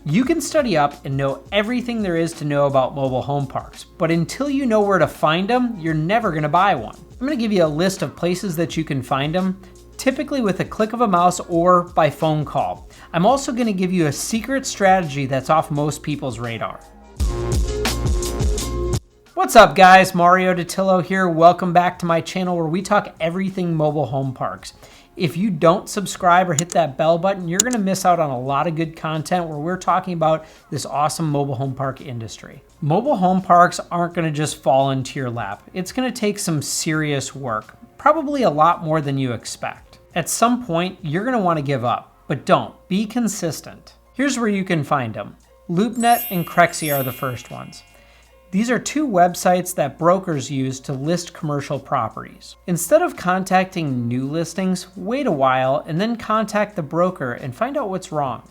You can study up and know everything there is to know about mobile home parks, but until you know where to find them, you're never going to buy one. I'm going to give you a list of places that you can find them, typically with a click of a mouse or by phone call. I'm also going to give you a secret strategy that's off most people's radar. What's up guys, Mario Dattilo here. Welcome back to my channel where we talk everything mobile home parks. If you don't subscribe or hit that bell button, you're gonna miss out on a lot of good content where we're talking about this awesome mobile home park industry. Mobile home parks aren't gonna just fall into your lap. It's gonna take some serious work, probably a lot more than you expect. At some point, you're gonna wanna give up, but don't. Be consistent. Here's where you can find them. Loopnet and Crexie are the first ones. These are two websites that brokers use to list commercial properties. Instead of contacting new listings, wait a while and then contact the broker and find out what's wrong.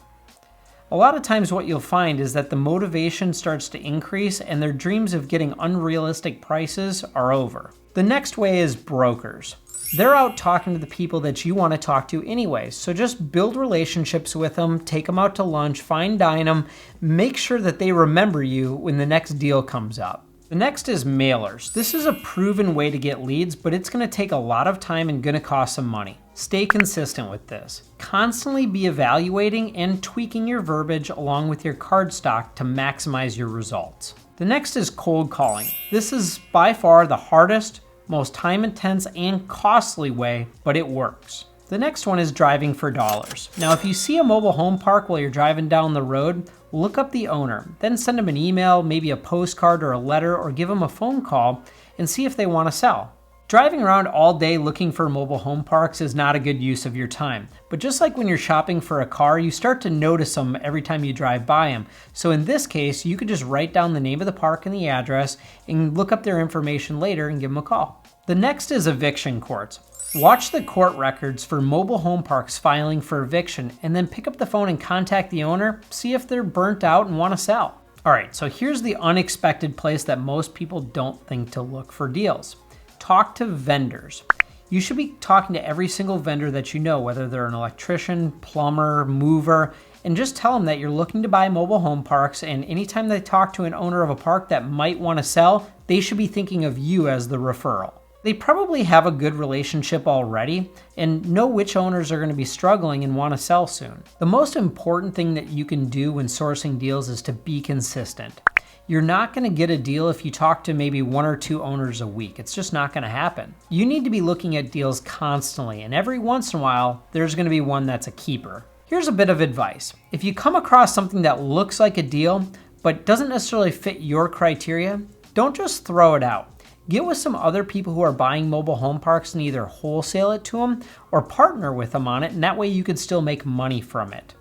A lot of times what you'll find is that the motivation starts to increase and their dreams of getting unrealistic prices are over. The next way is brokers. They're out talking to the people that you want to talk to anyway, so just build relationships with them, take them out to lunch, fine dine them, make sure that they remember you when the next deal comes up. The next is mailers. This is a proven way to get leads, but it's going to take a lot of time and going to cost some money. Stay consistent with this. Constantly be evaluating and tweaking your verbiage along with your cardstock to maximize your results. The next is cold calling. This is by far the hardest, most time intense and costly way, but it works. The next one is driving for dollars. Now, if you see a mobile home park while you're driving down the road, look up the owner, then send them an email, maybe a postcard or a letter, or give them a phone call and see if they want to sell. Driving around all day looking for mobile home parks is not a good use of your time. But just like when you're shopping for a car, you start to notice them every time you drive by them. So in this case, you could just write down the name of the park and the address and look up their information later and give them a call. The next is eviction courts. Watch the court records for mobile home parks filing for eviction and then pick up the phone and contact the owner, see if they're burnt out and want to sell. All right, so here's the unexpected place that most people don't think to look for deals. Talk to vendors. You should be talking to every single vendor that you know, whether they're an electrician, plumber, mover, and just tell them that you're looking to buy mobile home parks, and anytime they talk to an owner of a park that might want to sell, they should be thinking of you as the referral. They probably have a good relationship already and know which owners are going to be struggling and want to sell soon. The most important thing that you can do when sourcing deals is to be consistent. You're not going to get a deal if you talk to maybe one or two owners a week. It's just not going to happen. You need to be looking at deals constantly, and every once in a while, there's going to be one that's a keeper. Here's a bit of advice. If you come across something that looks like a deal, but doesn't necessarily fit your criteria, don't just throw it out. Get with some other people who are buying mobile home parks and either wholesale it to them or partner with them on it, and that way you could still make money from it.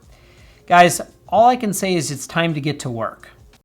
Guys, all I can say is it's time to get to work.